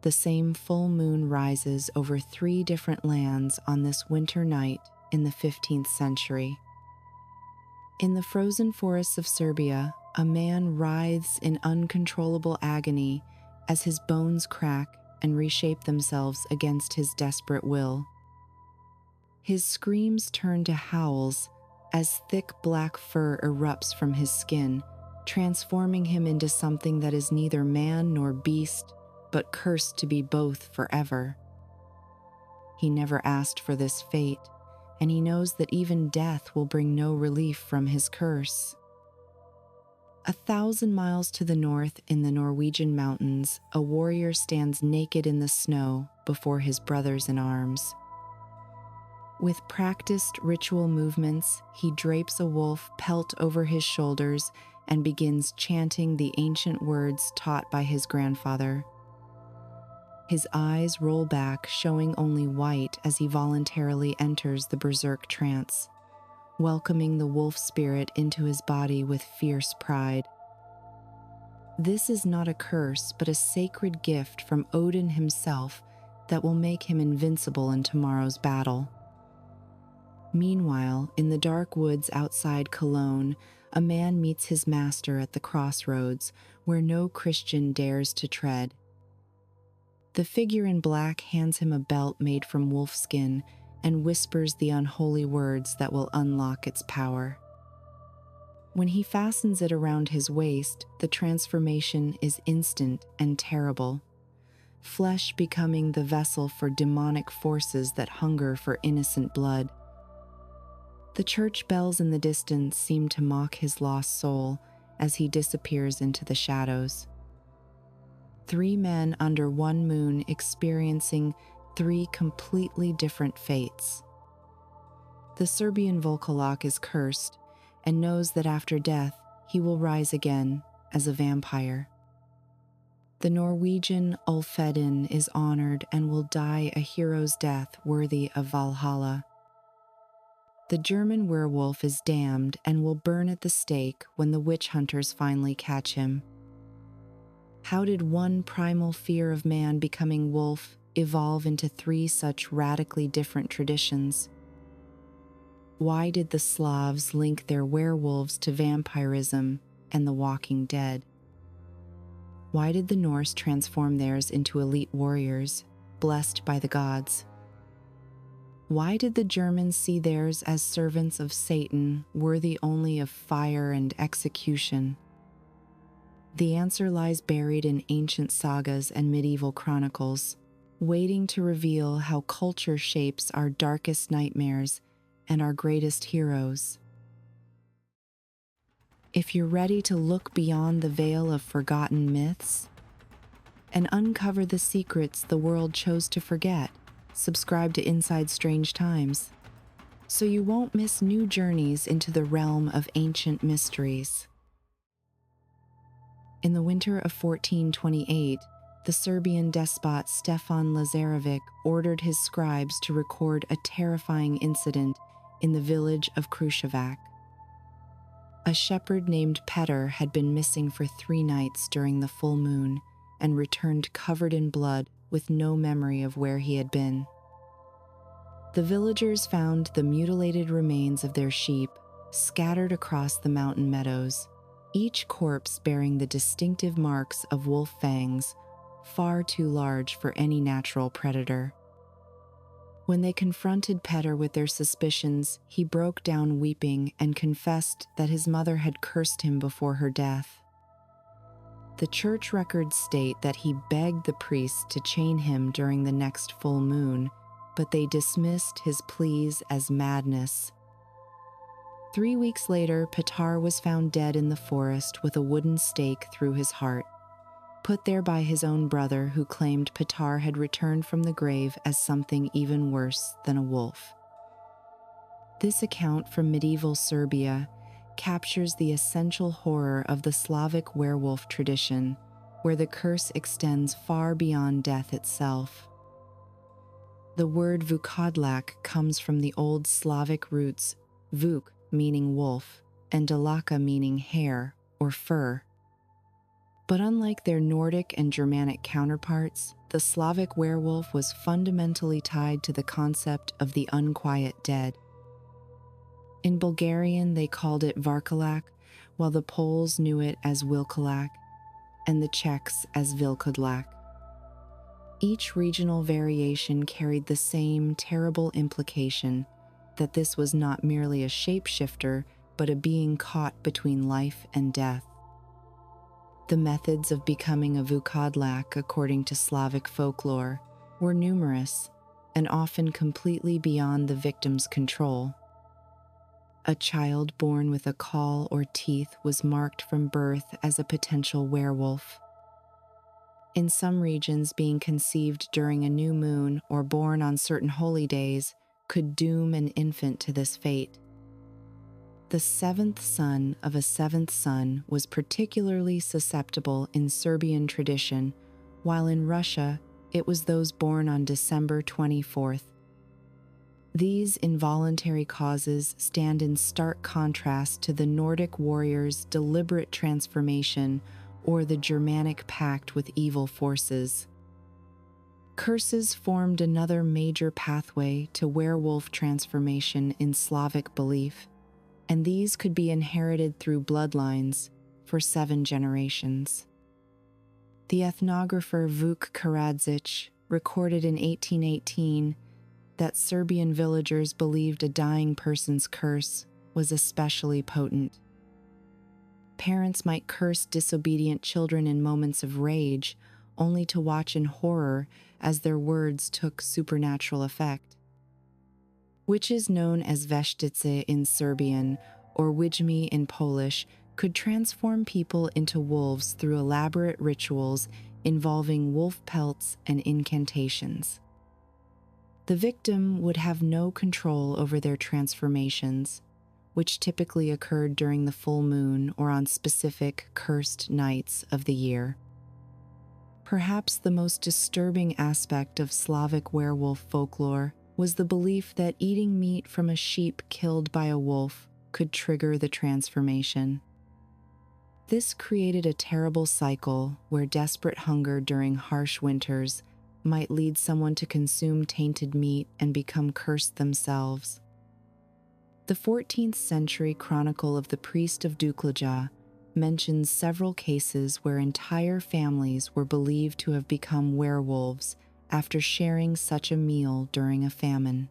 the same full moon rises over 3 different lands on this winter night in the 15th century. In the frozen forests of Serbia, a man writhes in uncontrollable agony as his bones crack and reshape themselves against his desperate will. His screams turn to howls as thick black fur erupts from his skin, transforming him into something that is neither man nor beast, but cursed to be both forever. He never asked for this fate, and he knows that even death will bring no relief from his curse. 1,000 miles to the north in the Norwegian mountains, a warrior stands naked in the snow before his brothers in arms. With practiced ritual movements, he drapes a wolf pelt over his shoulders and begins chanting the ancient words taught by his grandfather. His eyes roll back, showing only white as he voluntarily enters the berserk trance, welcoming the wolf spirit into his body with fierce pride. This is not a curse, but a sacred gift from Odin himself that will make him invincible in tomorrow's battle. Meanwhile, in the dark woods outside Cologne, a man meets his master at the crossroads where no Christian dares to tread. The figure in black hands him a belt made from wolfskin and whispers the unholy words that will unlock its power. When he fastens it around his waist, the transformation is instant and terrible, flesh becoming the vessel for demonic forces that hunger for innocent blood. The church bells in the distance seem to mock his lost soul as he disappears into the shadows. 3 men under one moon experiencing 3 completely different fates. The Serbian Volkolak is cursed and knows that after death he will rise again as a vampire. The Norwegian Ulfhedn is honored and will die a hero's death worthy of Valhalla. The German werewolf is damned and will burn at the stake when the witch hunters finally catch him. How did one primal fear of man becoming wolf evolve into 3 such radically different traditions? Why did the Slavs link their werewolves to vampirism and the walking dead? Why did the Norse transform theirs into elite warriors, blessed by the gods? Why did the Germans see theirs as servants of Satan, worthy only of fire and execution? The answer lies buried in ancient sagas and medieval chronicles, waiting to reveal how culture shapes our darkest nightmares and our greatest heroes. If you're ready to look beyond the veil of forgotten myths and uncover the secrets the world chose to forget, subscribe to Inside Strange Times, so you won't miss new journeys into the realm of ancient mysteries. In the winter of 1428, the Serbian despot Stefan Lazarevic ordered his scribes to record a terrifying incident in the village of Kruševac. A shepherd named Petar had been missing for 3 nights during the full moon and returned covered in blood with no memory of where he had been. The villagers found the mutilated remains of their sheep scattered across the mountain meadows, each corpse bearing the distinctive marks of wolf fangs, far too large for any natural predator. When they confronted Petar with their suspicions, he broke down weeping and confessed that his mother had cursed him before her death. The church records state that he begged the priests to chain him during the next full moon, but they dismissed his pleas as madness. 3 weeks later, Petar was found dead in the forest with a wooden stake through his heart, put there by his own brother who claimed Petar had returned from the grave as something even worse than a wolf. This account from medieval Serbia captures the essential horror of the Slavic werewolf tradition, where the curse extends far beyond death itself. The word vukodlak comes from the old Slavic roots vuk meaning wolf and dalaka meaning hair or fur. But unlike their Nordic and Germanic counterparts, the Slavic werewolf was fundamentally tied to the concept of the unquiet dead. In Bulgarian, they called it Volkolak, while the Poles knew it as Volkolak, and the Czechs as Vukodlak. Each regional variation carried the same terrible implication that this was not merely a shapeshifter, but a being caught between life and death. The methods of becoming a Vukodlak, according to Slavic folklore, were numerous and often completely beyond the victim's control. A child born with a caul or teeth was marked from birth as a potential werewolf. In some regions, being conceived during a new moon or born on certain holy days could doom an infant to this fate. The seventh son of a seventh son was particularly susceptible in Serbian tradition, while in Russia it was those born on December 24th. These involuntary causes stand in stark contrast to the Nordic warrior's deliberate transformation or the Germanic pact with evil forces. Curses formed another major pathway to werewolf transformation in Slavic belief, and these could be inherited through bloodlines for 7 generations. The ethnographer Vuk Karadžić recorded in 1818 that Serbian villagers believed a dying person's curse was especially potent. Parents might curse disobedient children in moments of rage, only to watch in horror as their words took supernatural effect. Witches known as Veštice in Serbian or Wiedźmi in Polish could transform people into wolves through elaborate rituals involving wolf pelts and incantations. The victim would have no control over their transformations, which typically occurred during the full moon or on specific cursed nights of the year. Perhaps the most disturbing aspect of Slavic werewolf folklore was the belief that eating meat from a sheep killed by a wolf could trigger the transformation. This created a terrible cycle where desperate hunger during harsh winters might lead someone to consume tainted meat and become cursed themselves. The 14th century chronicle of the priest of Duklaja mentions several cases where entire families were believed to have become werewolves after sharing such a meal during a famine.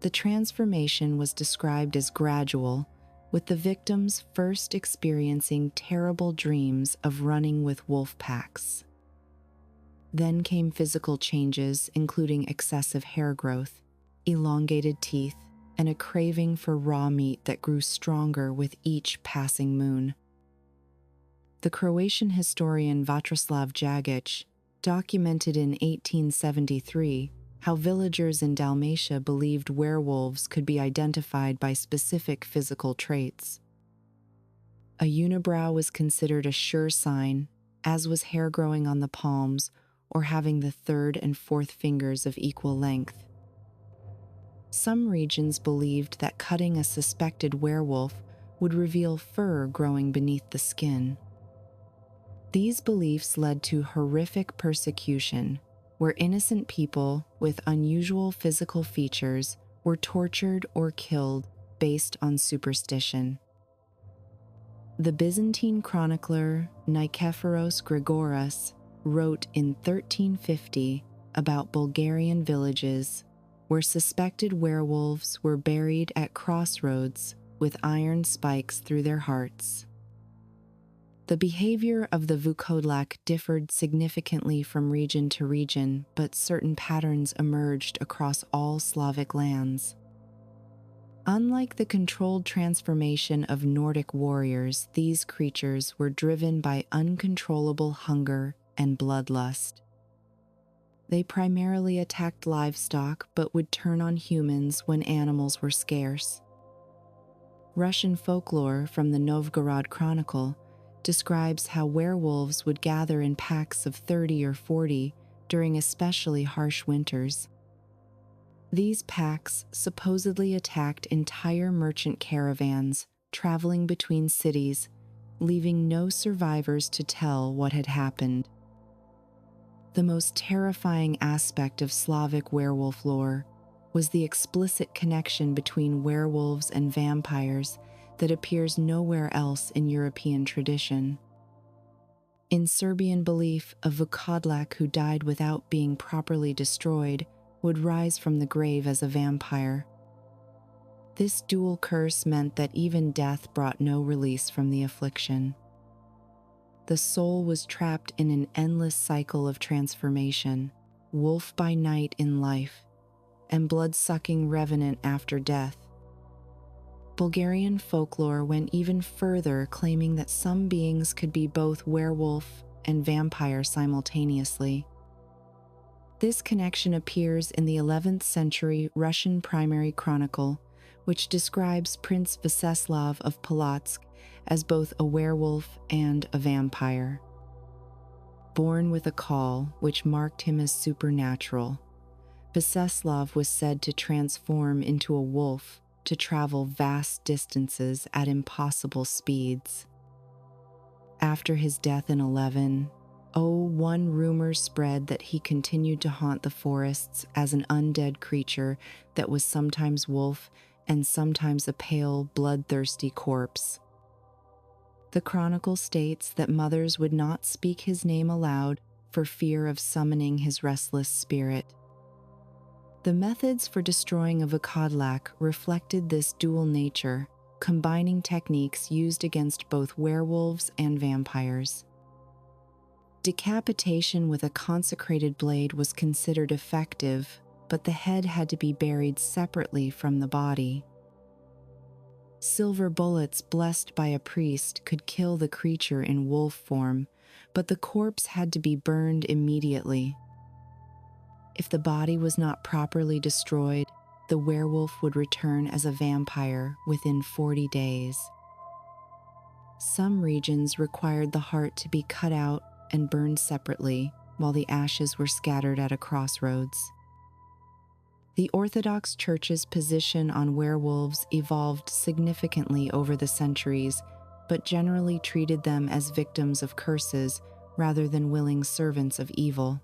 The transformation was described as gradual, with the victims first experiencing terrible dreams of running with wolf packs. Then came physical changes, including excessive hair growth, elongated teeth, and a craving for raw meat that grew stronger with each passing moon. The Croatian historian Vatroslav Jagic documented in 1873 how villagers in Dalmatia believed werewolves could be identified by specific physical traits. A unibrow was considered a sure sign, as was hair growing on the palms or having the third and fourth fingers of equal length. Some regions believed that cutting a suspected werewolf would reveal fur growing beneath the skin. These beliefs led to horrific persecution, where innocent people with unusual physical features were tortured or killed based on superstition. The Byzantine chronicler Nikephoros Grigoras wrote in 1350 about Bulgarian villages where suspected werewolves were buried at crossroads with iron spikes through their hearts. The behavior of the Vukodlak differed significantly from region to region, but certain patterns emerged across all Slavic lands. Unlike the controlled transformation of Nordic warriors, these creatures were driven by uncontrollable hunger and bloodlust. They primarily attacked livestock, but would turn on humans when animals were scarce. Russian folklore from the Novgorod Chronicle describes how werewolves would gather in packs of 30 or 40 during especially harsh winters. These packs supposedly attacked entire merchant caravans traveling between cities, leaving no survivors to tell what had happened. The most terrifying aspect of Slavic werewolf lore was the explicit connection between werewolves and vampires that appears nowhere else in European tradition. In Serbian belief, a Vukodlak who died without being properly destroyed would rise from the grave as a vampire. This dual curse meant that even death brought no release from the affliction. The soul was trapped in an endless cycle of transformation, wolf by night in life, and blood-sucking revenant after death. Bulgarian folklore went even further, claiming that some beings could be both werewolf and vampire simultaneously. This connection appears in the 11th century Russian primary chronicle, which describes Prince Vseslav of Polotsk as both a werewolf and a vampire. Born with a caul, which marked him as supernatural, Vseslav was said to transform into a wolf to travel vast distances at impossible speeds. After his death in 1101, rumors spread that he continued to haunt the forests as an undead creature that was sometimes wolf and sometimes a pale, bloodthirsty corpse. The chronicle states that mothers would not speak his name aloud for fear of summoning his restless spirit. The methods for destroying a Vukodlak reflected this dual nature, combining techniques used against both werewolves and vampires. Decapitation with a consecrated blade was considered effective, but the head had to be buried separately from the body. Silver bullets blessed by a priest could kill the creature in wolf form, but the corpse had to be burned immediately. If the body was not properly destroyed, the werewolf would return as a vampire within 40 days. Some regions required the heart to be cut out and burned separately, while the ashes were scattered at a crossroads. The Orthodox Church's position on werewolves evolved significantly over the centuries, but generally treated them as victims of curses rather than willing servants of evil.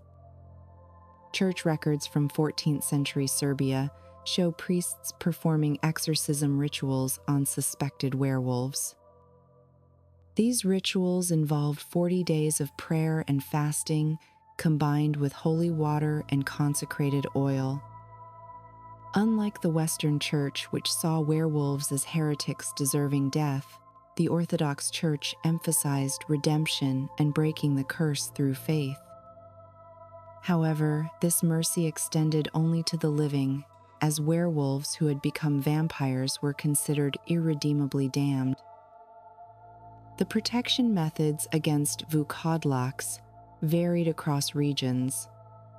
Church records from 14th century Serbia show priests performing exorcism rituals on suspected werewolves. These rituals involved 40 days of prayer and fasting, combined with holy water and consecrated oil. Unlike the Western Church, which saw werewolves as heretics deserving death, the Orthodox Church emphasized redemption and breaking the curse through faith. However, this mercy extended only to the living, as werewolves who had become vampires were considered irredeemably damned. The protection methods against Vukodlaks varied across regions,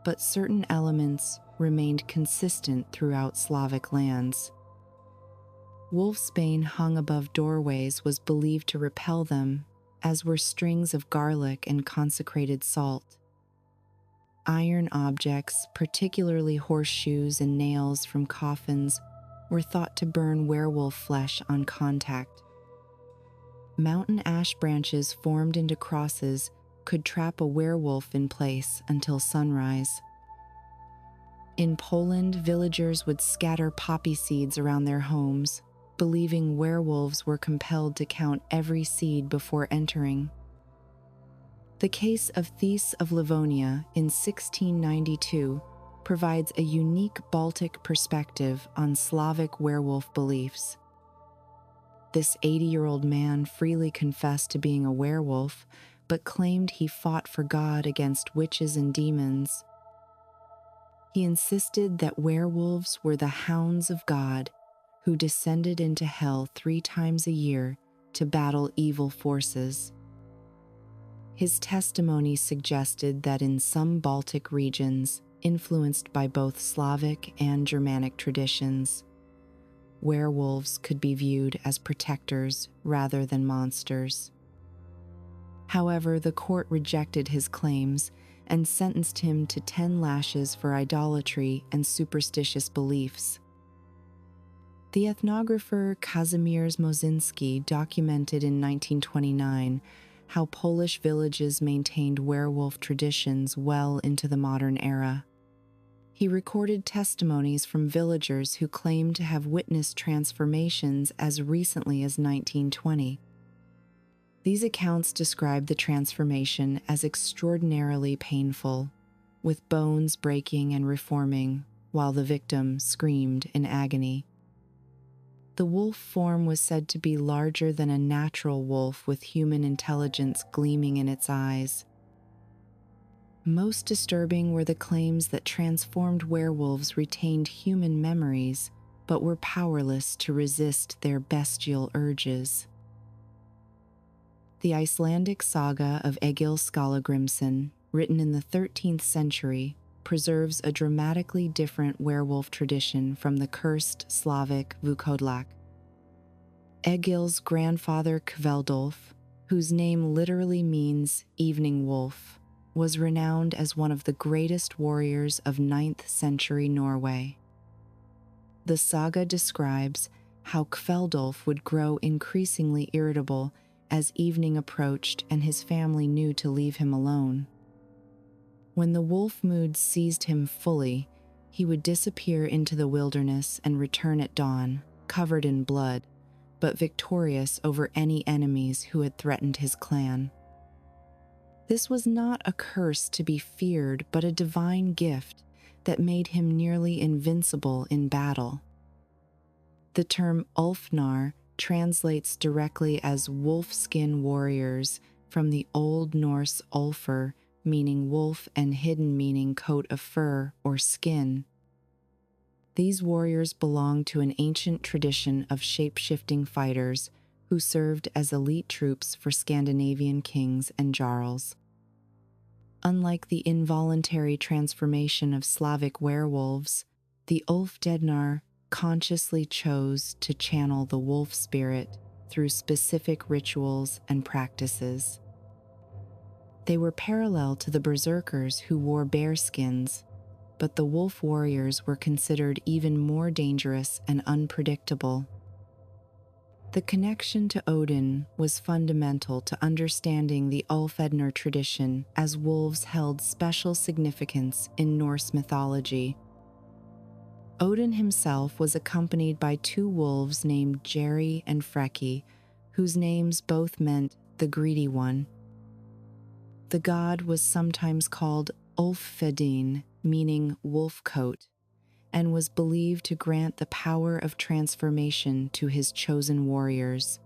but certain elements remained consistent throughout Slavic lands. Wolfsbane hung above doorways was believed to repel them, as were strings of garlic and consecrated salt. Iron objects, particularly horseshoes and nails from coffins, were thought to burn werewolf flesh on contact. Mountain ash branches formed into crosses could trap a werewolf in place until sunrise. In Poland, villagers would scatter poppy seeds around their homes, believing werewolves were compelled to count every seed before entering. The case of Thais of Livonia in 1692 provides a unique Baltic perspective on Slavic werewolf beliefs. This 80-year-old man freely confessed to being a werewolf, but claimed he fought for God against witches and demons. He insisted that werewolves were the hounds of God, who descended into hell 3 times a year to battle evil forces. His testimony suggested that in some Baltic regions, influenced by both Slavic and Germanic traditions, werewolves could be viewed as protectors rather than monsters. However, the court rejected his claims and sentenced him to 10 lashes for idolatry and superstitious beliefs. The ethnographer Kazimierz Mozinski documented in 1929 how Polish villages maintained werewolf traditions well into the modern era. He recorded testimonies from villagers who claimed to have witnessed transformations as recently as 1920. These accounts describe the transformation as extraordinarily painful, with bones breaking and reforming while the victim screamed in agony. The wolf form was said to be larger than a natural wolf with human intelligence gleaming in its eyes. Most disturbing were the claims that transformed werewolves retained human memories but were powerless to resist their bestial urges. The Icelandic saga of Egil Skallagrimsson, written in the 13th century, preserves a dramatically different werewolf tradition from the cursed Slavic VUKODLAK. Egil's grandfather Kveldolf, whose name literally means evening wolf, was renowned as one of the greatest warriors of 9th century Norway. The saga describes how Kveldolf would grow increasingly irritable as evening approached and his family knew to leave him alone. When the wolf mood seized him fully, he would disappear into the wilderness and return at dawn, covered in blood, but victorious over any enemies who had threatened his clan. This was not a curse to be feared, but a divine gift that made him nearly invincible in battle. The term Ulfhednar translates directly as wolf-skin warriors from the Old Norse Ulfr, meaning wolf, and hidden, meaning coat of fur or skin. These warriors belonged to an ancient tradition of shape-shifting fighters who served as elite troops for Scandinavian kings and jarls. Unlike the involuntary transformation of Slavic werewolves, the Ulfhednar consciously chose to channel the wolf spirit through specific rituals and practices. They were parallel to the berserkers who wore bear skins, but the wolf warriors were considered even more dangerous and unpredictable. The connection to Odin was fundamental to understanding the Ulfhednar tradition, as wolves held special significance in Norse mythology. Odin himself was accompanied by two wolves named Jerry and Freki, whose names both meant the greedy one. The god was sometimes called Ulfhedin, meaning wolf coat, and was believed to grant the power of transformation to his chosen warriors.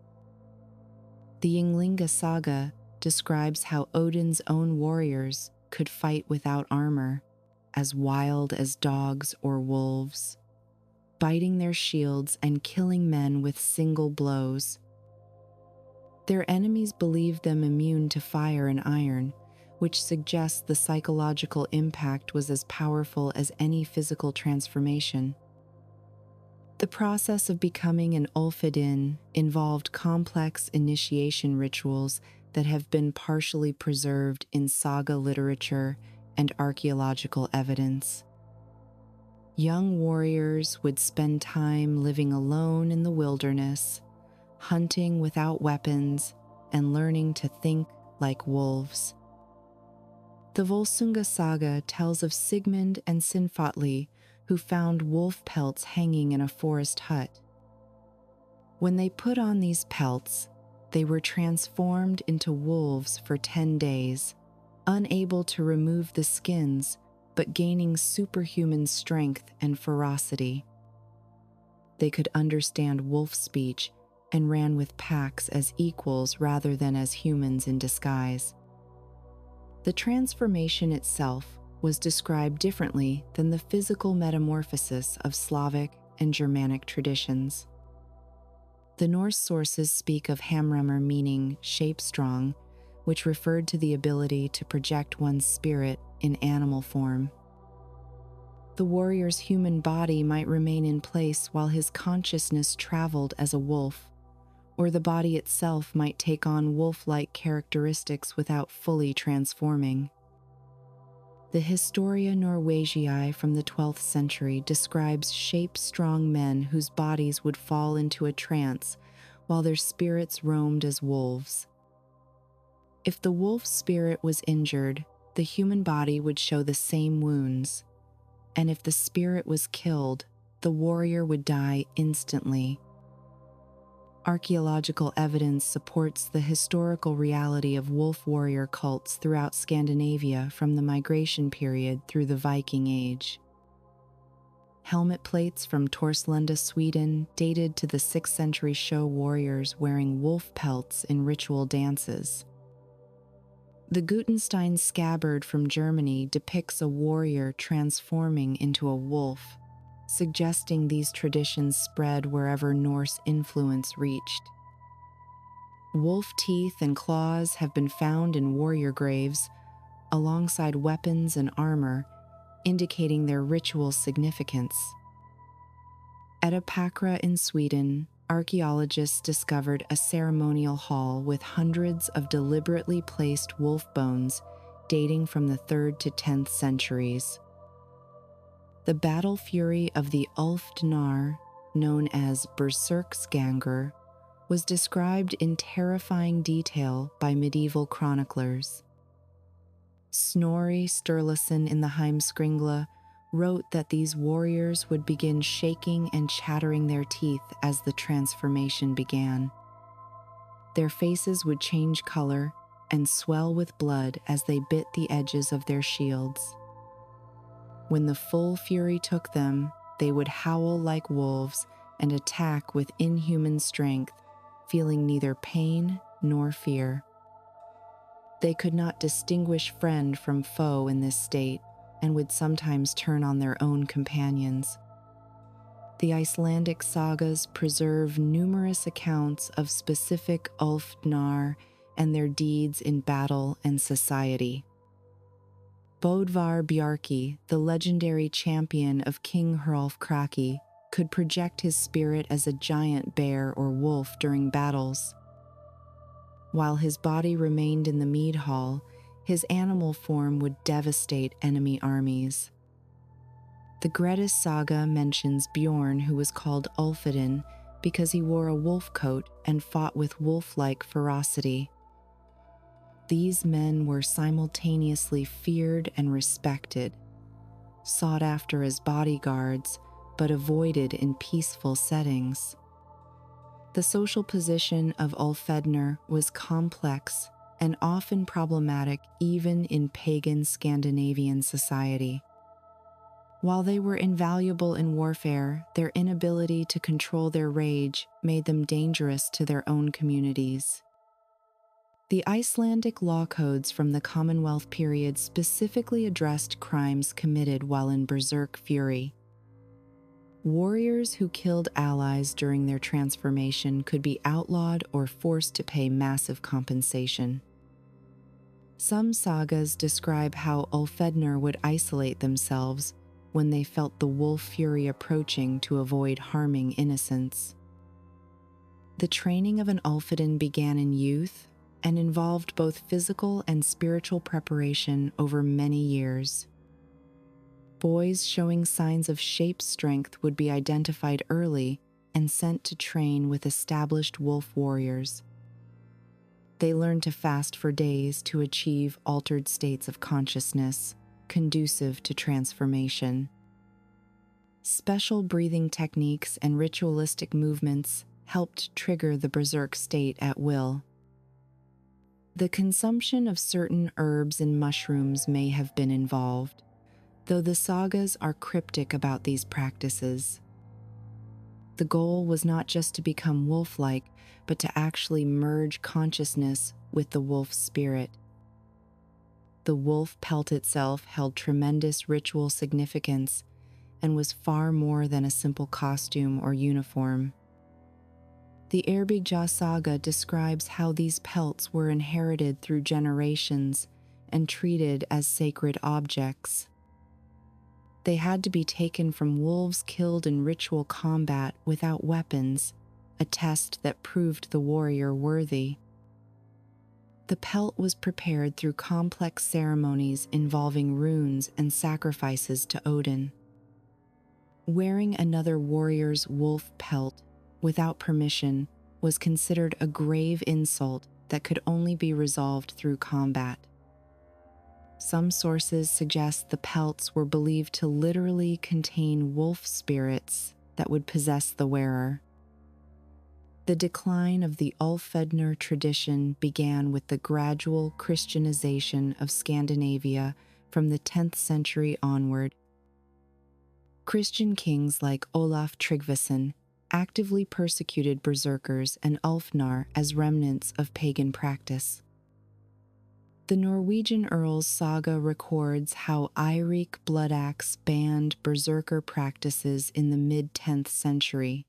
The Ynglinga saga describes how Odin's own warriors could fight without armor, as wild as dogs or wolves, biting their shields and killing men with single blows. Their enemies believed them immune to fire and iron, which suggests the psychological impact was as powerful as any physical transformation. The process of becoming an Ulfhedin involved complex initiation rituals that have been partially preserved in saga literature and archaeological evidence. Young warriors would spend time living alone in the wilderness, hunting without weapons, and learning to think like wolves. The Volsunga saga tells of Sigmund and Sinfatli, who found wolf pelts hanging in a forest hut. When they put on these pelts, they were transformed into wolves for 10 days, unable to remove the skins, but gaining superhuman strength and ferocity. They could understand wolf speech and ran with packs as equals rather than as humans in disguise. The transformation itself was described differently than the physical metamorphosis of Slavic and Germanic traditions. The Norse sources speak of hamremmer meaning shape-strong, which referred to the ability to project one's spirit in animal form. The warrior's human body might remain in place while his consciousness traveled as a wolf, or the body itself might take on wolf-like characteristics without fully transforming. The Historia Norwegiae from the 12th century describes shape-strong men whose bodies would fall into a trance while their spirits roamed as wolves. If the wolf spirit was injured, the human body would show the same wounds, and if the spirit was killed, the warrior would die instantly. Archaeological evidence supports the historical reality of wolf warrior cults throughout Scandinavia from the migration period through the Viking Age. Helmet plates from Torslanda, Sweden, dated to the 6th century, show warriors wearing wolf pelts in ritual dances. The Gutenstein scabbard from Germany depicts a warrior transforming into a wolf, suggesting these traditions spread wherever Norse influence reached. Wolf teeth and claws have been found in warrior graves, alongside weapons and armor, indicating their ritual significance. At Epakra in Sweden, archaeologists discovered a ceremonial hall with hundreds of deliberately placed wolf bones dating from the 3rd to 10th centuries. The battle fury of the Ulfhednar, known as Berserksganger, was described in terrifying detail by medieval chroniclers. Snorri Sturluson in the Heimskringla wrote that these warriors would begin shaking and chattering their teeth as the transformation began. Their faces would change color and swell with blood as they bit the edges of their shields. When the full fury took them, they would howl like wolves and attack with inhuman strength, feeling neither pain nor fear. They could not distinguish friend from foe in this state and would sometimes turn on their own companions. The Icelandic sagas preserve numerous accounts of specific Ulfhednar and their deeds in battle and society. Bodvar Bjarki, the legendary champion of King Hrolf Kraki, could project his spirit as a giant bear or wolf during battles. While his body remained in the mead hall, his animal form would devastate enemy armies. The Grettis saga mentions Bjorn, who was called Ulfhedin because he wore a wolf coat and fought with wolf-like ferocity. These men were simultaneously feared and respected, sought after as bodyguards, but avoided in peaceful settings. The social position of Ulfhednar was complex and often problematic even in pagan Scandinavian society. While they were invaluable in warfare, their inability to control their rage made them dangerous to their own communities. The Icelandic law codes from the Commonwealth period specifically addressed crimes committed while in berserk fury. Warriors who killed allies during their transformation could be outlawed or forced to pay massive compensation. Some sagas describe how Ulfhednar would isolate themselves when they felt the wolf fury approaching to avoid harming innocents. The training of an Ulfhedin began in youth and involved both physical and spiritual preparation over many years. Boys showing signs of shape strength would be identified early and sent to train with established wolf warriors. They learned to fast for days to achieve altered states of consciousness, conducive to transformation. Special breathing techniques and ritualistic movements helped trigger the berserk state at will. The consumption of certain herbs and mushrooms may have been involved, though the sagas are cryptic about these practices. The goal was not just to become wolf-like, but to actually merge consciousness with the wolf spirit. The wolf pelt itself held tremendous ritual significance and was far more than a simple costume or uniform. The Erbygja saga describes how these pelts were inherited through generations and treated as sacred objects. They had to be taken from wolves killed in ritual combat without weapons, a test that proved the warrior worthy. The pelt was prepared through complex ceremonies involving runes and sacrifices to Odin. Wearing another warrior's wolf pelt without permission was considered a grave insult that could only be resolved through combat. Some sources suggest the pelts were believed to literally contain wolf spirits that would possess the wearer. The decline of the Ulfhednar tradition began with the gradual Christianization of Scandinavia from the 10th century onward. Christian kings like Olaf Tryggvason actively persecuted berserkers and Ulfnar as remnants of pagan practice. The Norwegian Earl's saga records how Eirik Bloodaxe banned berserker practices in the mid-10th century.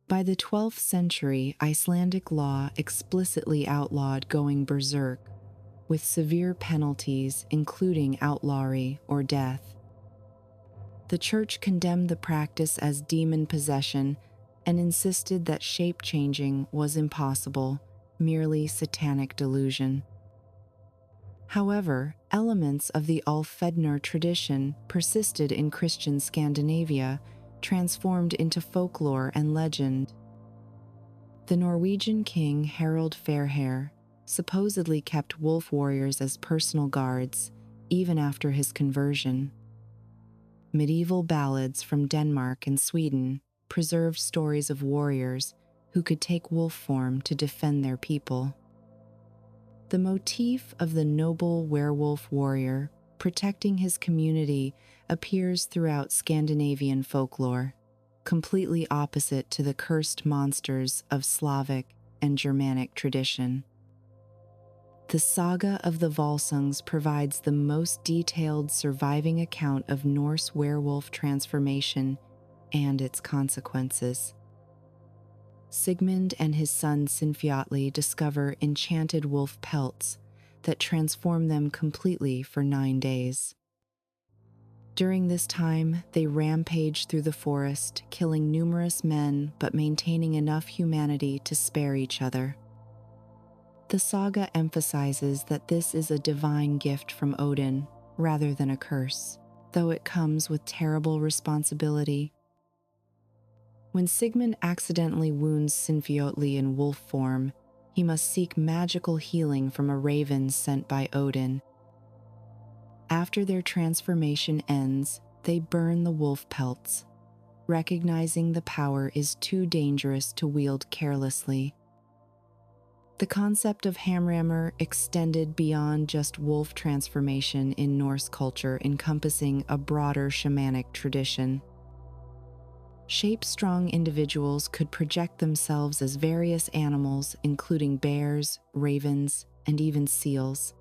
By the 12th century, Icelandic law explicitly outlawed going berserk, with severe penalties including outlawry or death. The church condemned the practice as demon possession and insisted that shape-changing was impossible, merely satanic delusion. However, elements of the Ulfhednar tradition persisted in Christian Scandinavia, transformed into folklore and legend. The Norwegian king Harald Fairhair supposedly kept wolf warriors as personal guards, even after his conversion. Medieval ballads from Denmark and Sweden preserved stories of warriors who could take wolf form to defend their people. The motif of the noble werewolf warrior protecting his community appears throughout Scandinavian folklore, completely opposite to the cursed monsters of Slavic and Germanic tradition. The saga of the Volsungs provides the most detailed surviving account of Norse werewolf transformation and its consequences. Sigmund and his son Sinfjotli discover enchanted wolf pelts that transform them completely for 9 days. During this time, they rampage through the forest, killing numerous men but maintaining enough humanity to spare each other. The saga emphasizes that this is a divine gift from Odin rather than a curse, though it comes with terrible responsibility. When Sigmund accidentally wounds Sinfjotli in wolf form, he must seek magical healing from a raven sent by Odin. After their transformation ends, they burn the wolf pelts, recognizing the power is too dangerous to wield carelessly. The concept of Hamramr extended beyond just wolf transformation in Norse culture, encompassing a broader shamanic tradition. Shape-strong individuals could project themselves as various animals, including bears, ravens, and even seals.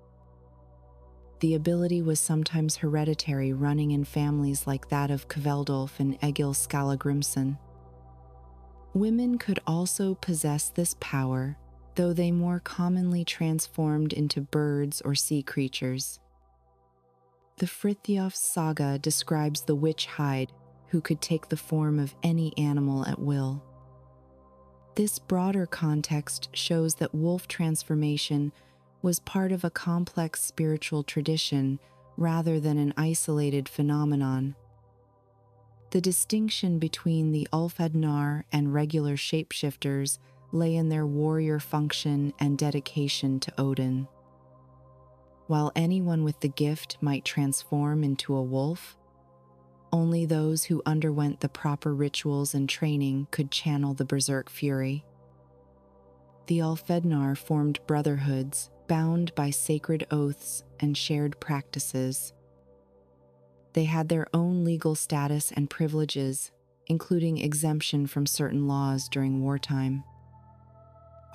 The ability was sometimes hereditary, running in families like that of Kveldolf and Egil Skallagrimson. Women could also possess this power, though they more commonly transformed into birds or sea creatures. The Frithjof saga describes the witch Heid, who could take the form of any animal at will. This broader context shows that wolf transformation was part of a complex spiritual tradition rather than an isolated phenomenon. The distinction between the Ulfhednar and regular shapeshifters lay in their warrior function and dedication to Odin. While anyone with the gift might transform into a wolf, only those who underwent the proper rituals and training could channel the berserk fury. The Ulfhednar formed brotherhoods bound by sacred oaths and shared practices. They had their own legal status and privileges, including exemption from certain laws during wartime.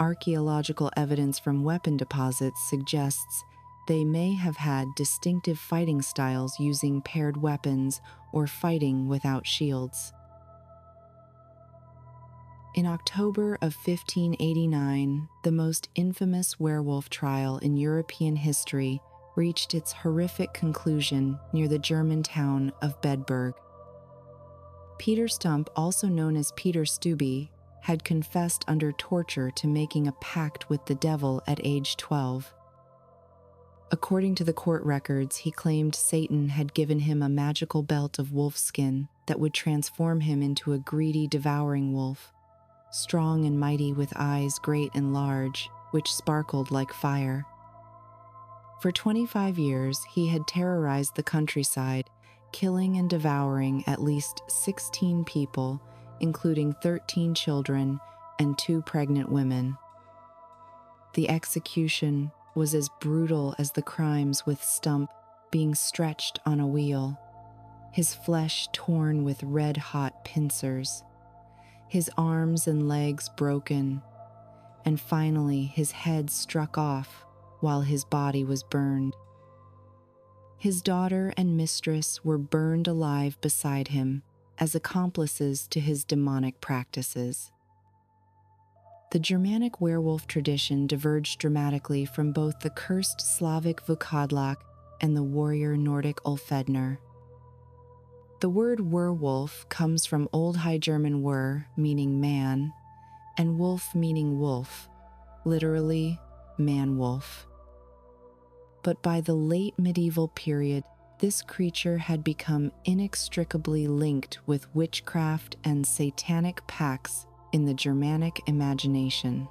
Archaeological evidence from weapon deposits suggests they may have had distinctive fighting styles using paired weapons or fighting without shields. In October of 1589, the most infamous werewolf trial in European history reached its horrific conclusion near the German town of Bedburg. Peter Stump, also known as Peter Stubbe, had confessed under torture to making a pact with the devil at age 12. According to the court records, he claimed Satan had given him a magical belt of wolfskin that would transform him into a greedy, devouring wolf, strong and mighty with eyes great and large, which sparkled like fire. For 25 years, he had terrorized the countryside, killing and devouring at least 16 people, including 13 children and 2 pregnant women. The execution was as brutal as the crimes, with Stump being stretched on a wheel, his flesh torn with red-hot pincers, his arms and legs broken, and finally his head struck off while his body was burned. His daughter and mistress were burned alive beside him as accomplices to his demonic practices. The Germanic werewolf tradition diverged dramatically from both the cursed Slavic VUKODLAK and the warrior Nordic Ulfhednar. The word werewolf comes from Old High German wer, meaning man, and wolf meaning wolf, literally man-wolf. But by the late medieval period, this creature had become inextricably linked with witchcraft and satanic pacts in the Germanic imagination.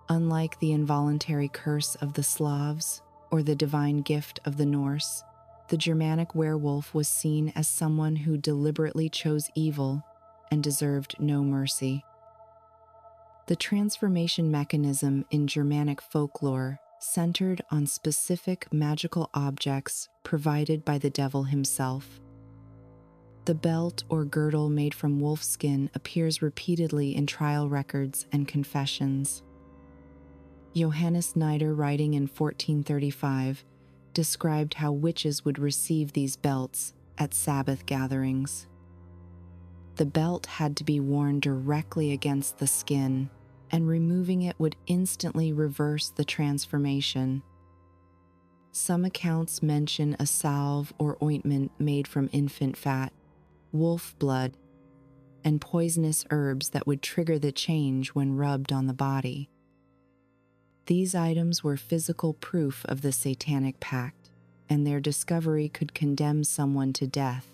Unlike the involuntary curse of the Slavs or the divine gift of the Norse, the Germanic werewolf was seen as someone who deliberately chose evil and deserved no mercy. The transformation mechanism in Germanic folklore centered on specific magical objects provided by the devil himself. The belt or girdle made from wolfskin appears repeatedly in trial records and confessions. Johannes Nider, writing in 1435, described how witches would receive these belts at Sabbath gatherings. The belt had to be worn directly against the skin, and removing it would instantly reverse the transformation. Some accounts mention a salve or ointment made from infant fat, wolf blood, and poisonous herbs that would trigger the change when rubbed on the body. These items were physical proof of the satanic pact, and their discovery could condemn someone to death.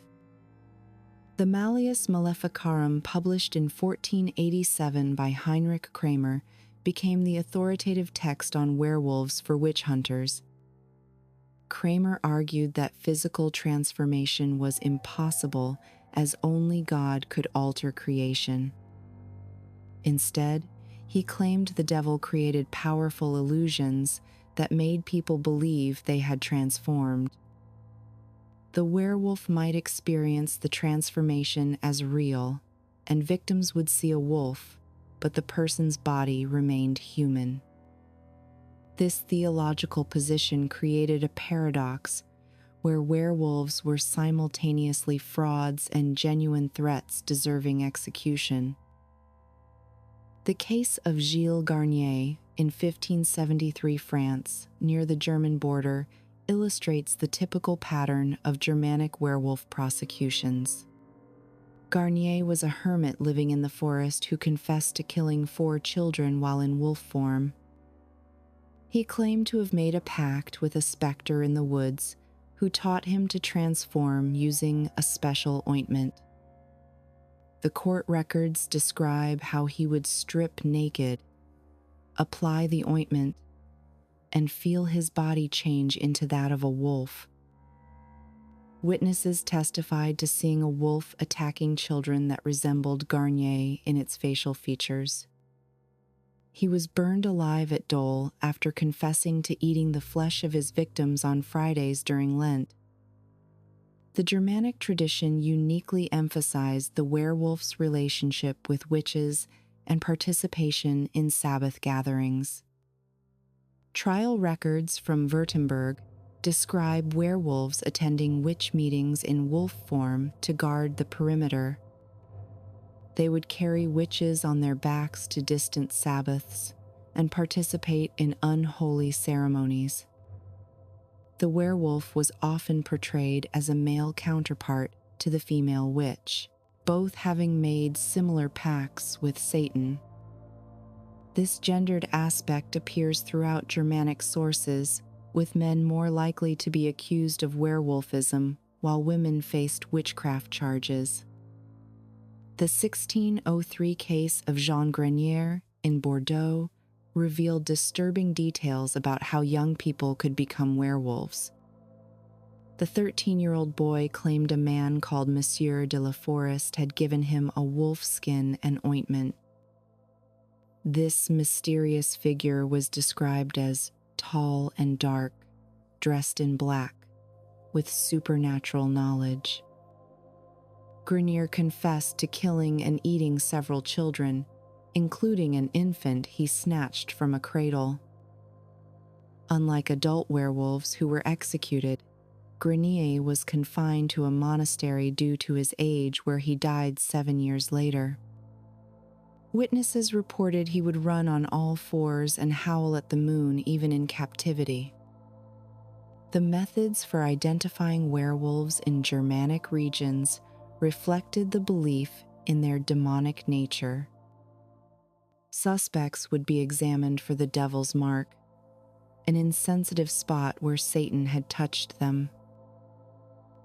The Malleus Maleficarum, published in 1487 by Heinrich Kramer, became the authoritative text on werewolves for witch hunters. Kramer argued that physical transformation was impossible, as only God could alter creation. Instead, he claimed the devil created powerful illusions that made people believe they had transformed. The werewolf might experience the transformation as real, and victims would see a wolf, but the person's body remained human. This theological position created a paradox where werewolves were simultaneously frauds and genuine threats deserving execution. The case of Gilles Garnier in 1573 France, near the German border, illustrates the typical pattern of Germanic werewolf prosecutions. Garnier was a hermit living in the forest who confessed to killing 4 children while in wolf form. He claimed to have made a pact with a specter in the woods who taught him to transform using a special ointment. The court records describe how he would strip naked, apply the ointment, and feel his body change into that of a wolf. Witnesses testified to seeing a wolf attacking children that resembled Garnier in its facial features. He was burned alive at Dole after confessing to eating the flesh of his victims on Fridays during Lent. The Germanic tradition uniquely emphasized the werewolf's relationship with witches and participation in Sabbath gatherings. Trial records from Württemberg describe werewolves attending witch meetings in wolf form to guard the perimeter. They would carry witches on their backs to distant Sabbaths and participate in unholy ceremonies. The werewolf was often portrayed as a male counterpart to the female witch, both having made similar pacts with Satan. This gendered aspect appears throughout Germanic sources, with men more likely to be accused of werewolfism, while women faced witchcraft charges. The 1603 case of Jean Grenier in Bordeaux revealed disturbing details about how young people could become werewolves. The 13-year-old boy claimed a man called Monsieur de la Forest had given him a wolf skin and ointment. This mysterious figure was described as tall and dark, dressed in black, with supernatural knowledge. Grenier confessed to killing and eating several children, including an infant he snatched from a cradle. Unlike adult werewolves who were executed, Grenier was confined to a monastery due to his age, where he died 7 years later. Witnesses reported he would run on all fours and howl at the moon even in captivity. The methods for identifying werewolves in Germanic regions reflected the belief in their demonic nature. Suspects would be examined for the devil's mark, an insensitive spot where Satan had touched them.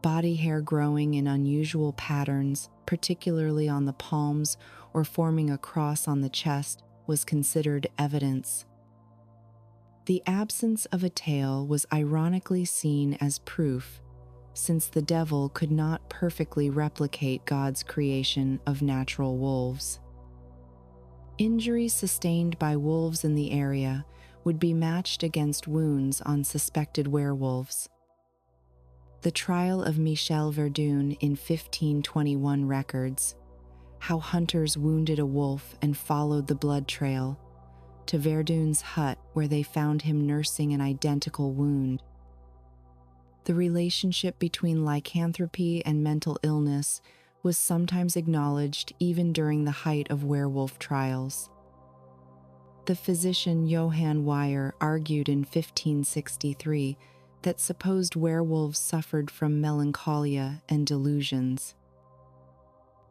Body hair growing in unusual patterns, particularly on the palms or forming a cross on the chest, was considered evidence. The absence of a tail was ironically seen as proof, since the devil could not perfectly replicate God's creation of natural wolves. Injuries sustained by wolves in the area would be matched against wounds on suspected werewolves. The trial of Michel Verdun in 1521 records how hunters wounded a wolf and followed the blood trail to Verdun's hut, where they found him nursing an identical wound. The relationship between lycanthropy and mental illness was sometimes acknowledged even during the height of werewolf trials. The physician Johann Weyer argued in 1563 that supposed werewolves suffered from melancholia and delusions.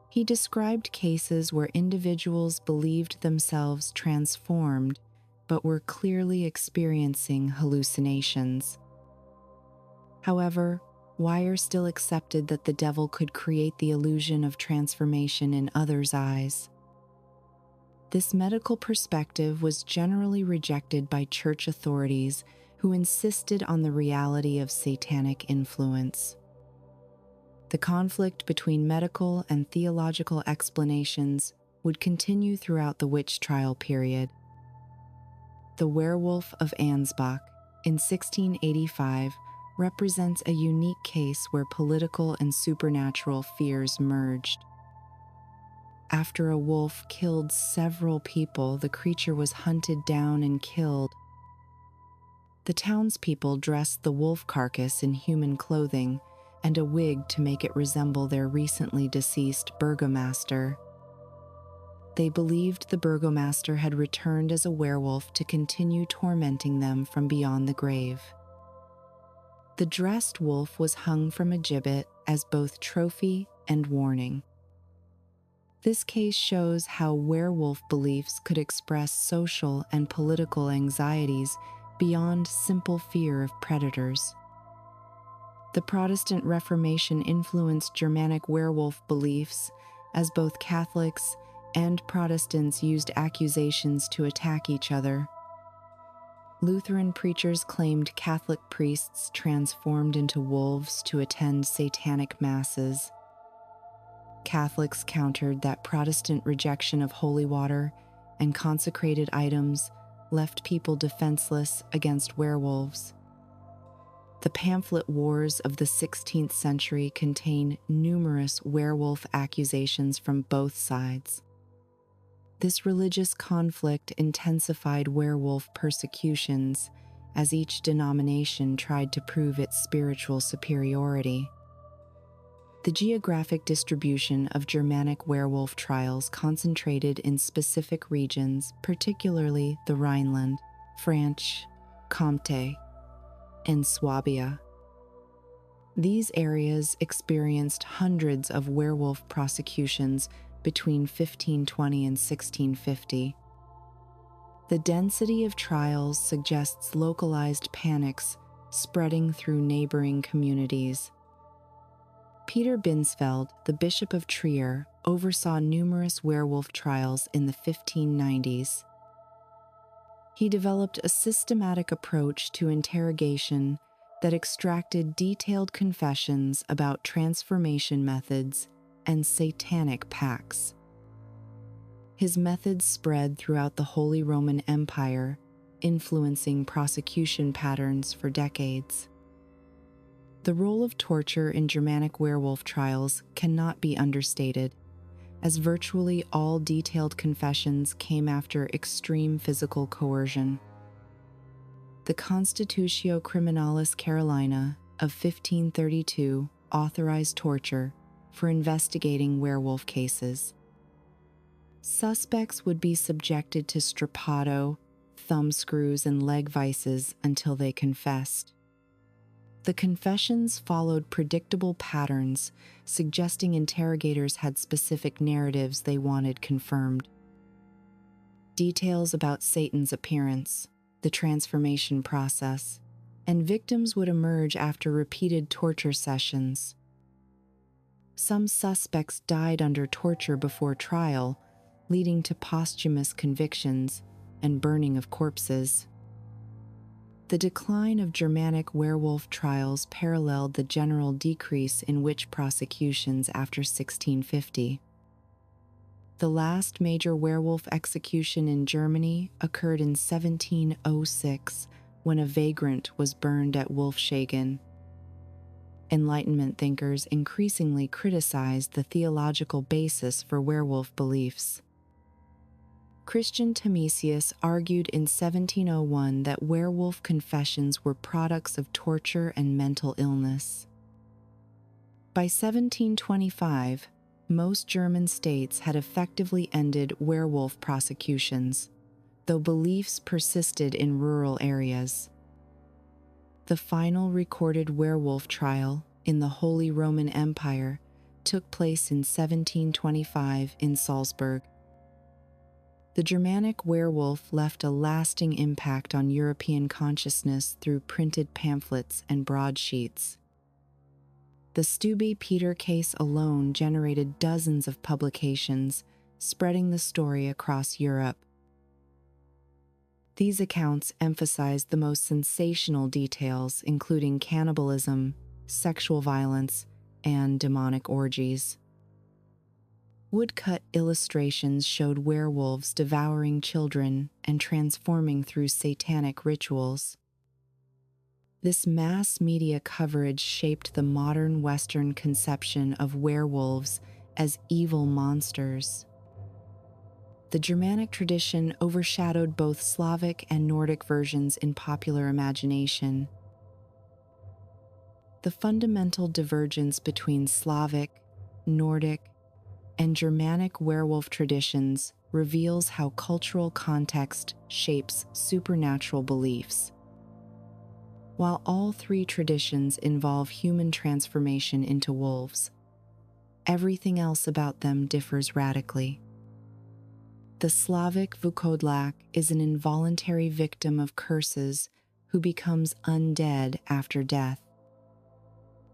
He described cases where individuals believed themselves transformed but were clearly experiencing hallucinations. However, Weyer still accepted that the devil could create the illusion of transformation in others' eyes. This medical perspective was generally rejected by church authorities, who insisted on the reality of satanic influence. The conflict between medical and theological explanations would continue throughout the witch trial period. The Werewolf of Ansbach in 1685 represents a unique case where political and supernatural fears merged. After a wolf killed several people, the creature was hunted down and killed. The townspeople dressed the wolf carcass in human clothing and a wig to make it resemble their recently deceased burgomaster. They believed the burgomaster had returned as a werewolf to continue tormenting them from beyond the grave. The dressed wolf was hung from a gibbet as both trophy and warning. This case shows how werewolf beliefs could express social and political anxieties beyond simple fear of predators. The Protestant Reformation influenced Germanic werewolf beliefs, as both Catholics and Protestants used accusations to attack each other. Lutheran preachers claimed Catholic priests transformed into wolves to attend satanic masses. Catholics countered that Protestant rejection of holy water and consecrated items left people defenseless against werewolves. The pamphlet wars of the 16th century contain numerous werewolf accusations from both sides. This religious conflict intensified werewolf persecutions as each denomination tried to prove its spiritual superiority. The geographic distribution of Germanic werewolf trials concentrated in specific regions, particularly the Rhineland, Franche, Comté, and Swabia. These areas experienced hundreds of werewolf prosecutions between 1520 and 1650. The density of trials suggests localized panics spreading through neighboring communities. Peter Binsfeld, the Bishop of Trier, oversaw numerous werewolf trials in the 1590s. He developed a systematic approach to interrogation that extracted detailed confessions about transformation methods and satanic pacts. His methods spread throughout the Holy Roman Empire, influencing prosecution patterns for decades. The role of torture in Germanic werewolf trials cannot be understated, as virtually all detailed confessions came after extreme physical coercion. The Constitutio Criminalis Carolina of 1532 authorized torture for investigating werewolf cases. Suspects would be subjected to strappado, thumbscrews, and leg vices until they confessed. The confessions followed predictable patterns, suggesting interrogators had specific narratives they wanted confirmed. Details about Satan's appearance, the transformation process, and victims would emerge after repeated torture sessions. Some suspects died under torture before trial, leading to posthumous convictions and burning of corpses. The decline of Germanic werewolf trials paralleled the general decrease in witch prosecutions after 1650. The last major werewolf execution in Germany occurred in 1706 when a vagrant was burned at Ulfhednars. Enlightenment thinkers increasingly criticized the theological basis for werewolf beliefs. Christian Thomasius argued in 1701 that werewolf confessions were products of torture and mental illness. By 1725, most German states had effectively ended werewolf prosecutions, though beliefs persisted in rural areas. The final recorded werewolf trial in the Holy Roman Empire took place in 1725 in Salzburg. The Germanic werewolf left a lasting impact on European consciousness through printed pamphlets and broadsheets. The Stubbe Peter case alone generated dozens of publications, spreading the story across Europe. These accounts emphasized the most sensational details, including cannibalism, sexual violence, and demonic orgies. Woodcut illustrations showed werewolves devouring children and transforming through satanic rituals. This mass media coverage shaped the modern Western conception of werewolves as evil monsters. The Germanic tradition overshadowed both Slavic and Nordic versions in popular imagination. The fundamental divergence between Slavic, Nordic, and Germanic werewolf traditions reveals how cultural context shapes supernatural beliefs. While all three traditions involve human transformation into wolves, everything else about them differs radically. The SLAVIC VUKODLAK is an involuntary victim of curses who becomes undead after death.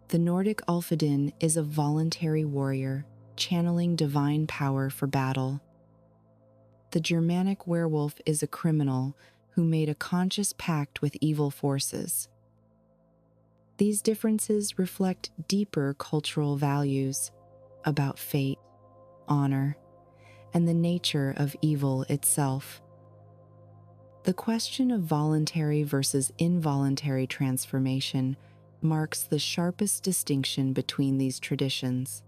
The Nordic Ulfhedn is a voluntary warrior, channeling divine power for battle. The Germanic werewolf is a criminal who made a conscious pact with evil forces. These differences reflect deeper cultural values about fate, honor, and the nature of evil itself. The question of voluntary versus involuntary transformation marks the sharpest distinction between these traditions.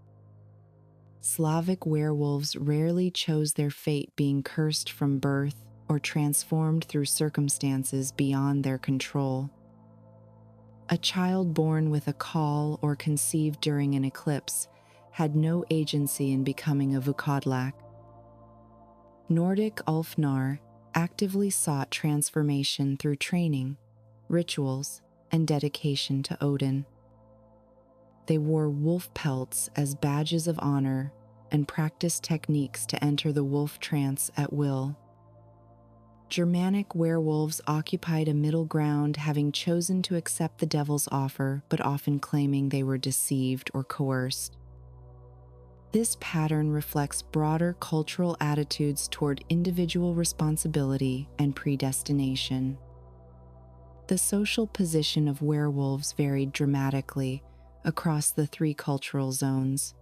Slavic werewolves rarely chose their fate being cursed from birth or transformed through circumstances beyond their control. A child born with a caul or conceived during an eclipse had no agency in becoming a VUKODLAK. Nordic Ulfhednar actively sought transformation through training, rituals, and dedication to Odin. They wore wolf pelts as badges of honor and practiced techniques to enter the wolf trance at will. Germanic werewolves occupied a middle ground, having chosen to accept the devil's offer, but often claiming they were deceived or coerced. This pattern reflects broader cultural attitudes toward individual responsibility and predestination. The social position of werewolves varied dramatically across the three cultural zones.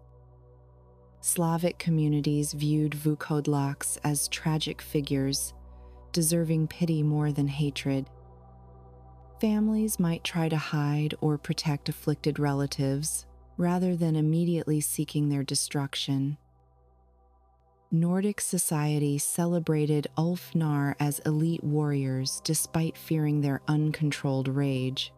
Slavic communities viewed Vukodlaks as tragic figures, deserving pity more than hatred. Families might try to hide or protect afflicted relatives, rather than immediately seeking their destruction. Nordic society celebrated Ulfhednar as elite warriors despite fearing their uncontrolled rage.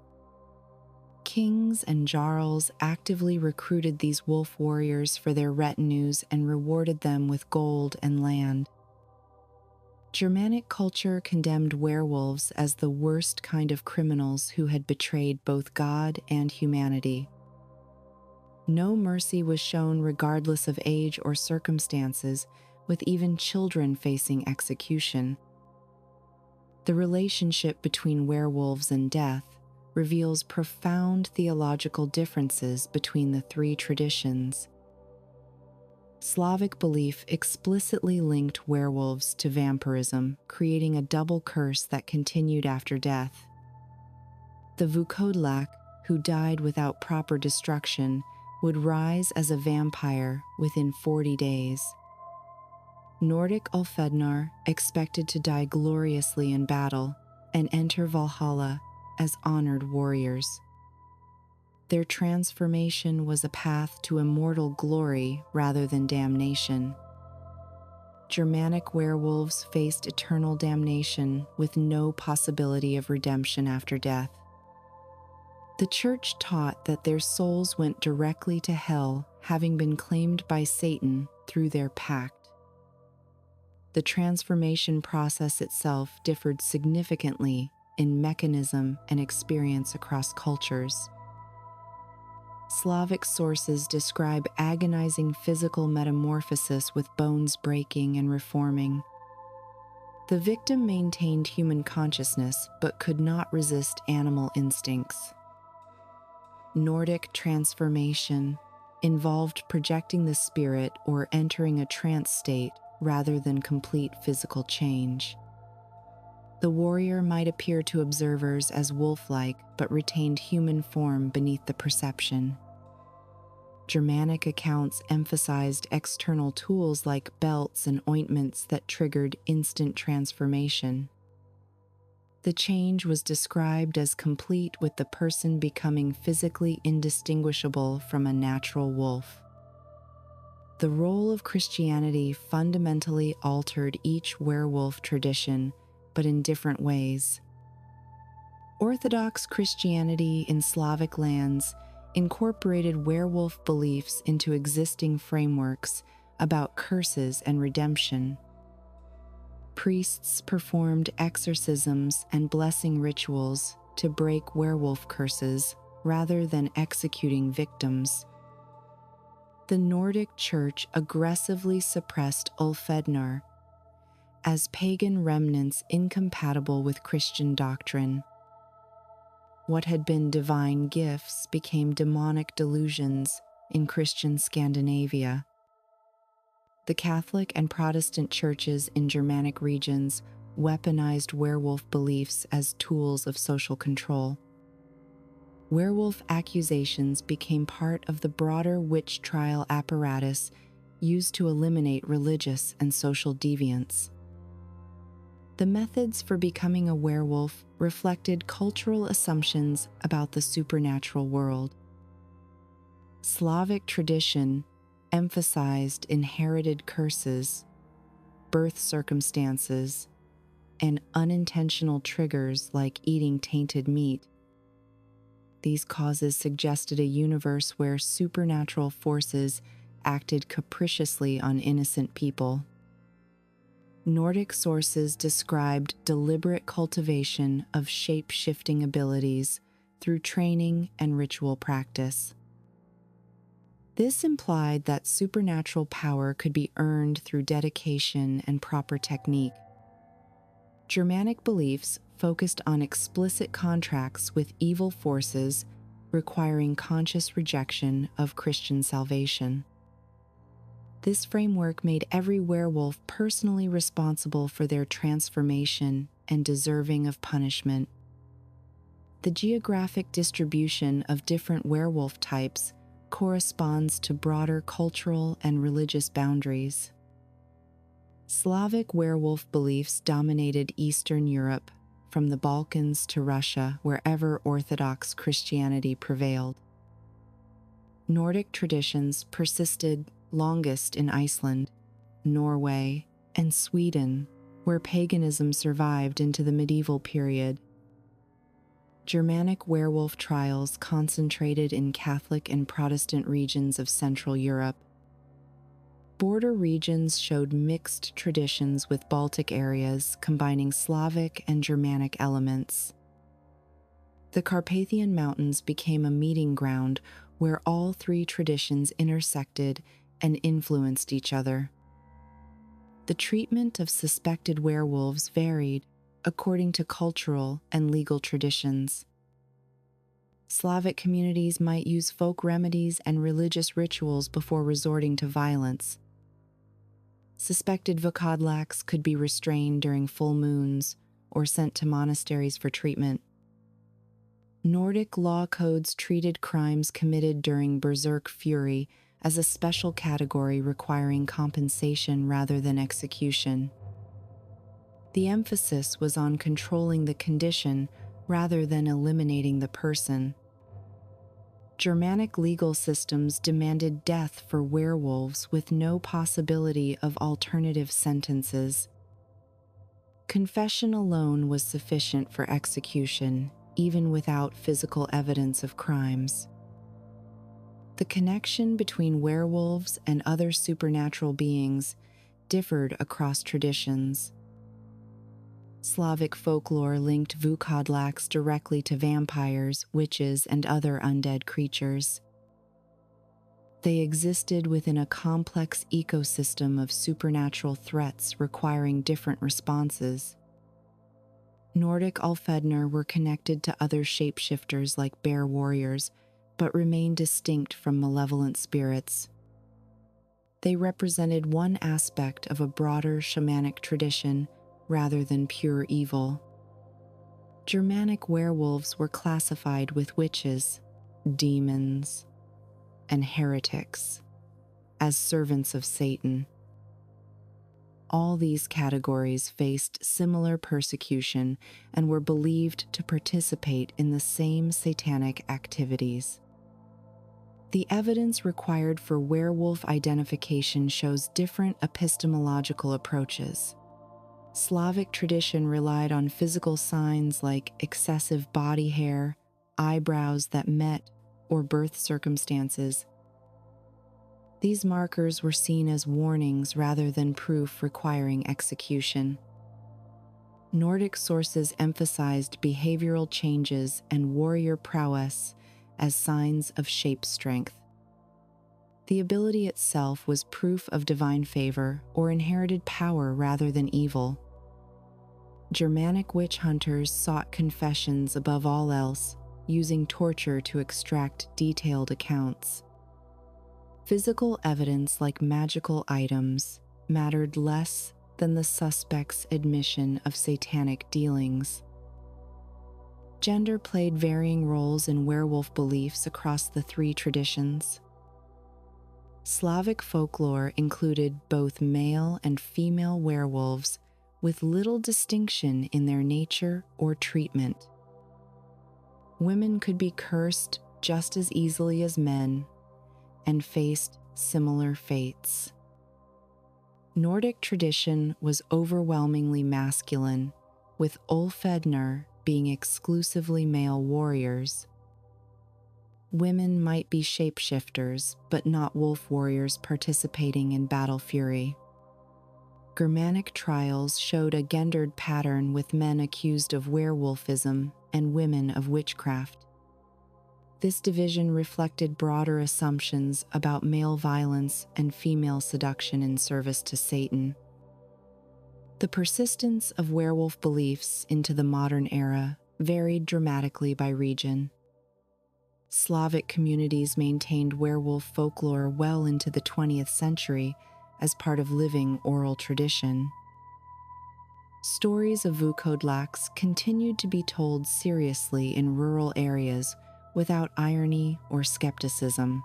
Kings and jarls actively recruited these wolf warriors for their retinues and rewarded them with gold and land. Germanic culture condemned werewolves as the worst kind of criminals who had betrayed both God and humanity. No mercy was shown regardless of age or circumstances, with even children facing execution. The relationship between werewolves and death reveals profound theological differences between the three traditions. Slavic belief explicitly linked werewolves to vampirism, creating a double curse that continued after death. The Vukodlak, who died without proper destruction, would rise as a vampire within 40 days. Nordic Ulfhednar expected to die gloriously in battle and enter Valhalla as honored warriors. Their transformation was a path to immortal glory rather than damnation. Germanic werewolves faced eternal damnation with no possibility of redemption after death. The Church taught that their souls went directly to hell, having been claimed by Satan through their pact. The transformation process itself differed significantly in mechanism and experience across cultures. Slavic sources describe agonizing physical metamorphosis with bones breaking and reforming. The victim maintained human consciousness but could not resist animal instincts. Nordic transformation involved projecting the spirit or entering a trance state rather than complete physical change. The warrior might appear to observers as wolf-like but retained human form beneath the perception. Germanic accounts emphasized external tools like belts and ointments that triggered instant transformation. The change was described as complete, with the person becoming physically indistinguishable from a natural wolf. The role of Christianity fundamentally altered each werewolf tradition, but in different ways. Orthodox Christianity in Slavic lands incorporated werewolf beliefs into existing frameworks about curses and redemption. Priests performed exorcisms and blessing rituals to break werewolf curses rather than executing victims. The Nordic Church aggressively suppressed Ulfhednar as pagan remnants incompatible with Christian doctrine. What had been divine gifts became demonic delusions in Christian Scandinavia. The Catholic and Protestant churches in Germanic regions weaponized werewolf beliefs as tools of social control. Werewolf accusations became part of the broader witch trial apparatus used to eliminate religious and social deviance. The methods for becoming a werewolf reflected cultural assumptions about the supernatural world. Slavic tradition emphasized inherited curses, birth circumstances, and unintentional triggers like eating tainted meat. These causes suggested a universe where supernatural forces acted capriciously on innocent people. Nordic sources described deliberate cultivation of shape-shifting abilities through training and ritual practice. This implied that supernatural power could be earned through dedication and proper technique. Germanic beliefs focused on explicit contracts with evil forces, requiring conscious rejection of Christian salvation. This framework made every werewolf personally responsible for their transformation and deserving of punishment. The geographic distribution of different werewolf types corresponds to broader cultural and religious boundaries. Slavic werewolf beliefs dominated Eastern Europe, from the Balkans to Russia, wherever Orthodox Christianity prevailed. Nordic traditions persisted longest in Iceland, Norway, and Sweden, where paganism survived into the medieval period. Germanic werewolf trials concentrated in Catholic and Protestant regions of Central Europe. Border regions showed mixed traditions with Baltic areas combining Slavic and Germanic elements. The Carpathian Mountains became a meeting ground where all three traditions intersected and influenced each other. The treatment of suspected werewolves varied according to cultural and legal traditions. Slavic communities might use folk remedies and religious rituals before resorting to violence. Suspected VUKODLAKs could be restrained during full moons or sent to monasteries for treatment. Nordic law codes treated crimes committed during berserk fury as a special category requiring compensation rather than execution. The emphasis was on controlling the condition rather than eliminating the person. Germanic legal systems demanded death for werewolves with no possibility of alternative sentences. Confession alone was sufficient for execution, even without physical evidence of crimes. The connection between werewolves and other supernatural beings differed across traditions. Slavic folklore linked VUKODLAKs directly to vampires, witches, and other undead creatures. They existed within a complex ecosystem of supernatural threats requiring different responses. Nordic Ulfhednar were connected to other shapeshifters like bear warriors, but remained distinct from malevolent spirits. They represented one aspect of a broader shamanic tradition rather than pure evil. Germanic werewolves were classified with witches, demons, and heretics as servants of Satan. All these categories faced similar persecution and were believed to participate in the same satanic activities. The evidence required for werewolf identification shows different epistemological approaches. Slavic tradition relied on physical signs like excessive body hair, eyebrows that met, or birth circumstances. These markers were seen as warnings rather than proof requiring execution. Nordic sources emphasized behavioral changes and warrior prowess as signs of shape strength. The ability itself was proof of divine favor or inherited power rather than evil. Germanic witch hunters sought confessions above all else, using torture to extract detailed accounts. Physical evidence like magical items mattered less than the suspect's admission of satanic dealings. Gender played varying roles in werewolf beliefs across the three traditions. Slavic folklore included both male and female werewolves with little distinction in their nature or treatment. Women could be cursed just as easily as men and faced similar fates. Nordic tradition was overwhelmingly masculine, with Ulfhednar being exclusively male warriors. Women might be shapeshifters, but not wolf warriors participating in battle fury. Germanic trials showed a gendered pattern with men accused of werewolfism and women of witchcraft. This division reflected broader assumptions about male violence and female seduction in service to Satan. The persistence of werewolf beliefs into the modern era varied dramatically by region. Slavic communities maintained werewolf folklore well into the 20th century as part of living oral tradition. Stories of Vukodlaks continued to be told seriously in rural areas without irony or skepticism.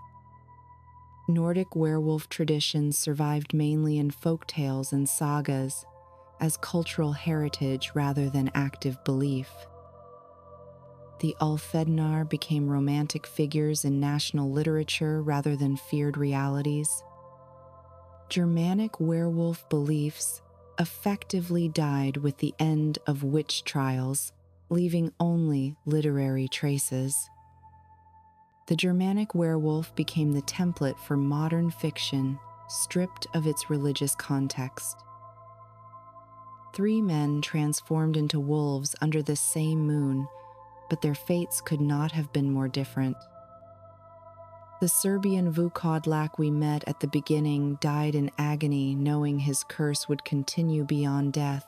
Nordic werewolf traditions survived mainly in folk tales and sagas as cultural heritage rather than active belief. The Ulfhednars became romantic figures in national literature rather than feared realities. Germanic werewolf beliefs effectively died with the end of witch trials, leaving only literary traces. The Germanic werewolf became the template for modern fiction, stripped of its religious context. 3 men transformed into wolves under the same moon, but their fates could not have been more different. The Serbian Vukodlak we met at the beginning died in agony, knowing his curse would continue beyond death,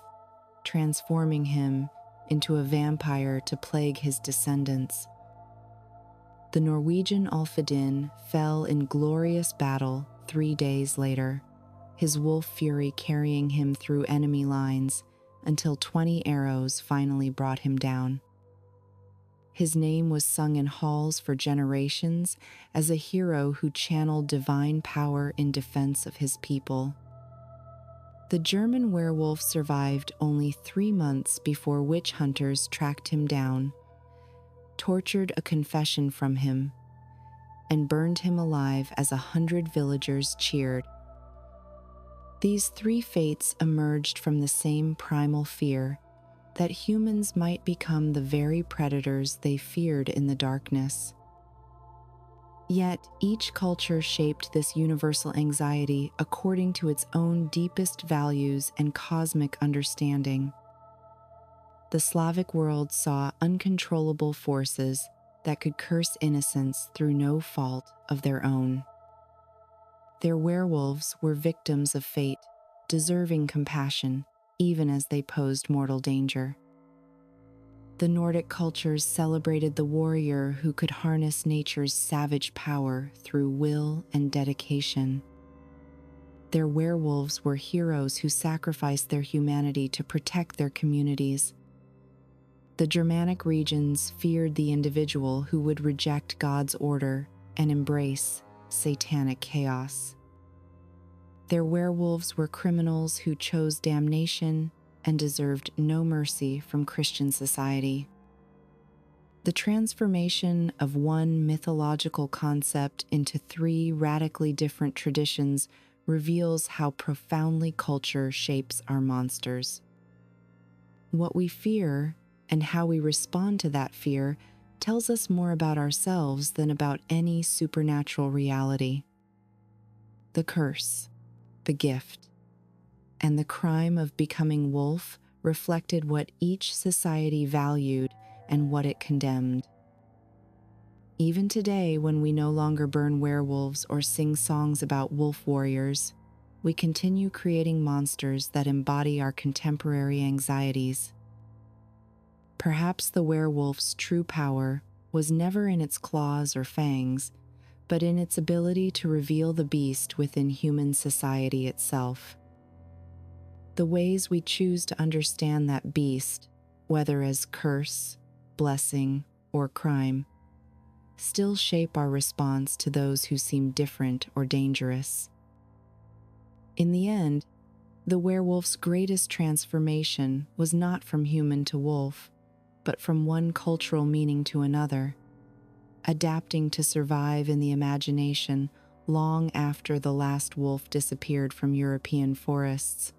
transforming him into a vampire to plague his descendants. The Norwegian Ulfhedin fell in glorious battle 3 days later, his wolf fury carrying him through enemy lines until 20 arrows finally brought him down. His name was sung in halls for generations as a hero who channeled divine power in defense of his people. The German werewolf survived only 3 months before witch hunters tracked him down, tortured a confession from him, and burned him alive as 100 villagers cheered. These 3 fates emerged from the same primal fear that humans might become the very predators they feared in the darkness. Yet each culture shaped this universal anxiety according to its own deepest values and cosmic understanding. The Slavic world saw uncontrollable forces that could curse innocents through no fault of their own. Their werewolves were victims of fate, deserving compassion, even as they posed mortal danger. The Nordic cultures celebrated the warrior who could harness nature's savage power through will and dedication. Their werewolves were heroes who sacrificed their humanity to protect their communities. The Germanic regions feared the individual who would reject God's order and embrace satanic chaos. Their werewolves were criminals who chose damnation and deserved no mercy from Christian society. The transformation of one mythological concept into 3 radically different traditions reveals how profoundly culture shapes our monsters. What we fear and how we respond to that fear tells us more about ourselves than about any supernatural reality. The curse, the gift, and the crime of becoming wolf reflected what each society valued and what it condemned. Even today, when we no longer burn werewolves or sing songs about wolf warriors, we continue creating monsters that embody our contemporary anxieties. Perhaps the werewolf's true power was never in its claws or fangs, but in its ability to reveal the beast within human society itself. The ways we choose to understand that beast, whether as curse, blessing, or crime, still shape our response to those who seem different or dangerous. In the end, the werewolf's greatest transformation was not from human to wolf, but from one cultural meaning to another, adapting to survive in the imagination long after the last wolf disappeared from European forests.